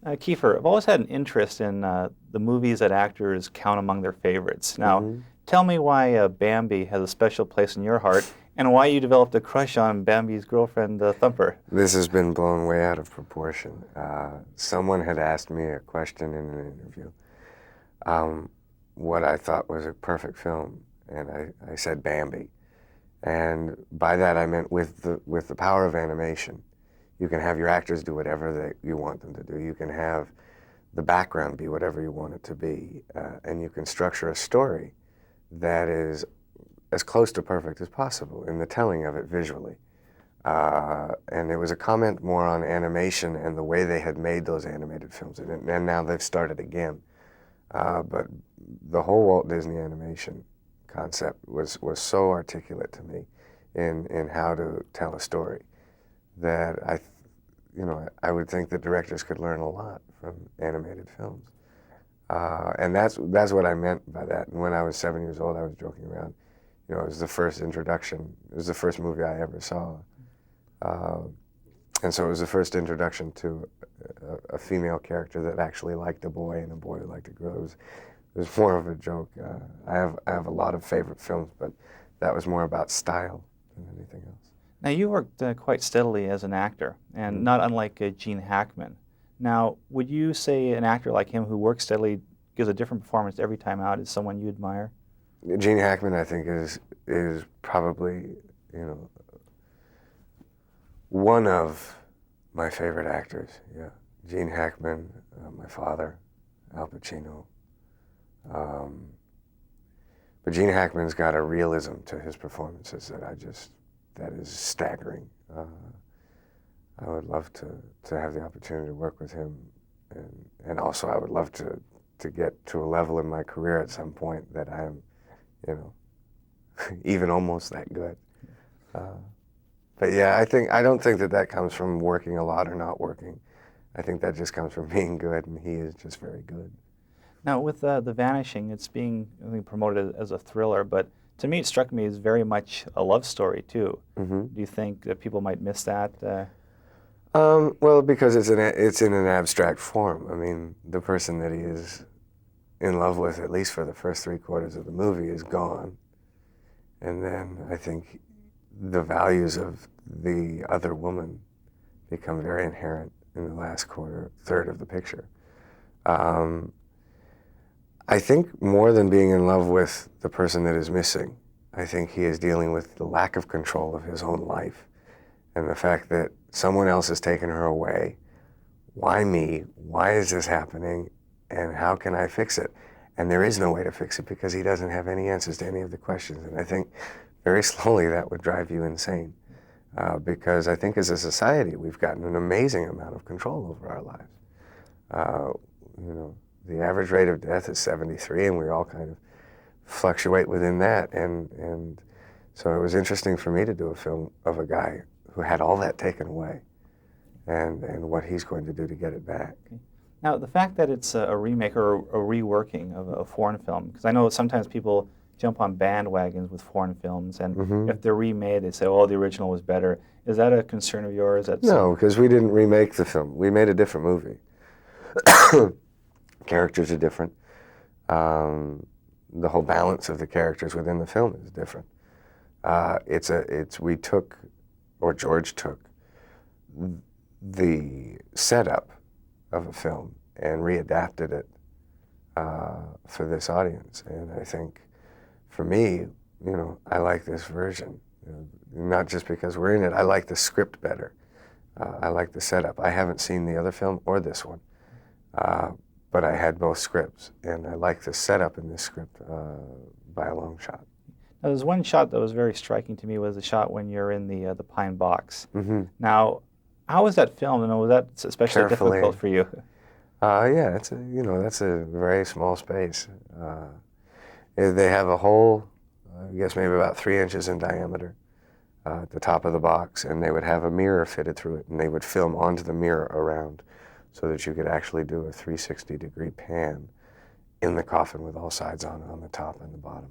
Kiefer, I've always had an interest in the movies that actors count among their favorites. Now, tell me why Bambi has a special place in your heart and why you developed a crush on Bambi's girlfriend, Thumper. This has been blown way out of proportion. Someone had asked me a question in an interview, what I thought was a perfect film, and I said Bambi. And by that I meant with the power of animation, you can have your actors do whatever you want them to do. You can have the background be whatever you want it to be, and you can structure a story that is as close to perfect as possible in the telling of it visually. And it was a comment more on animation and the way they had made those animated films, and now they've started again. But the whole Walt Disney animation concept was so articulate to me in how to tell a story that I would think that directors could learn a lot from animated films. And that's what I meant by that. And when I was 7 years old, I was joking around. It was the first introduction. It was the first movie I ever saw. And so it was the first introduction to a female character that actually liked a boy and a boy who liked a girl. It was more of a joke. I have a lot of favorite films, but that was more about style than anything else. Now, you worked quite steadily as an actor, and not unlike Gene Hackman. Now, would you say an actor like him who works steadily gives a different performance every time out is someone you admire? Gene Hackman, I think, is probably, one of my favorite actors. Yeah, Gene Hackman, my father, Al Pacino. But Gene Hackman's got a realism to his performances that is staggering. I would love to have the opportunity to work with him, and also I would love to get to a level in my career at some point that I'm, even almost that good. But yeah, I don't think that comes from working a lot or not working. I think that just comes from being good, and he is just very good. Now, with The Vanishing, it's being, I think, promoted as a thriller, but to me it struck me as very much a love story, too. Do you think that people might miss that? Well, because it's in an abstract form. I mean, the person that he is in love with, at least for the first 3/4 of the movie, is gone. And then I think the values of the other woman become very inherent in the last third of the picture. I think more than being in love with the person that is missing, I think he is dealing with the lack of control of his own life and the fact that someone else has taken her away. Why me? Why is this happening? And how can I fix it? And there is no way to fix it because he doesn't have any answers to any of the questions. And I think very slowly that would drive you insane. Because I think as a society, we've gotten an amazing amount of control over our lives. The average rate of death is 73, and we all kind of fluctuate within that. And so it was interesting for me to do a film of a guy who had all that taken away and what he's going to do to get it back. Okay. Now, the fact that it's a remake or a reworking of a foreign film, because I know sometimes people jump on bandwagons with foreign films, and if they're remade, they say, oh, the original was better. Is that a concern of yours? No, because we didn't remake the film. We made a different movie. Characters are different. The whole balance of the characters within the film is different. George took the setup of a film and readapted it for this audience. And I think, for me, I like this version. Not just because we're in it. I like the script better. I like the setup. I haven't seen the other film or this one. But I had both scripts, and I like the setup in this script by a long shot. Now, there's one shot that was very striking to me was the shot when you're in the pine box. Now, how was that filmed, and was that especially difficult for you? Yeah, that's a very small space. They have a hole, I guess maybe about 3 inches in diameter at the top of the box, and they would have a mirror fitted through it, and they would film onto the mirror around, so that you could actually do a 360-degree pan in the coffin with all sides on the top and the bottom.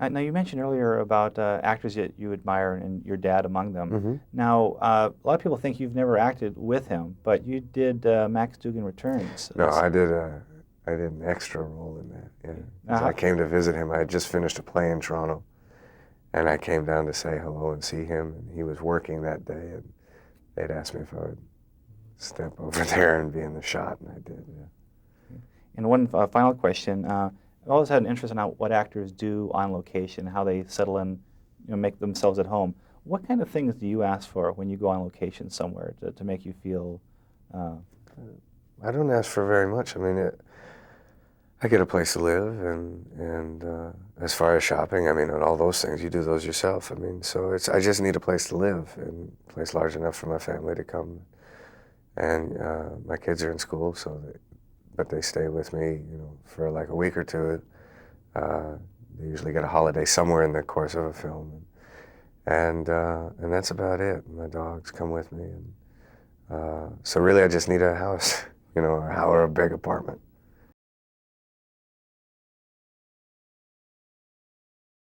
Now, you mentioned earlier about actors that you admire and your dad among them. Mm-hmm. Now, a lot of people think you've never acted with him, but you did Max Dugan Returns. No, I did an extra role in that. Yeah, 'cause Uh-huh. I came to visit him. I had just finished a play in Toronto, and I came down to say hello and see him. And he was working that day, and they'd asked me if I would step over there and be in the shot, and I did. Yeah. And one final question. I've always had an interest in what actors do on location, how they settle in, make themselves at home. What kind of things do you ask for when you go on location somewhere to make you feel? I don't ask for very much. I mean, I get a place to live, and as far as shopping, I mean, and all those things, you do those yourself. I mean, so I just need a place to live, and a place large enough for my family to come. And my kids are in school, but they stay with me, for like a week or two. They usually get a holiday somewhere in the course of a film, and that's about it. My dogs come with me, and so really, I just need a house, or a big apartment.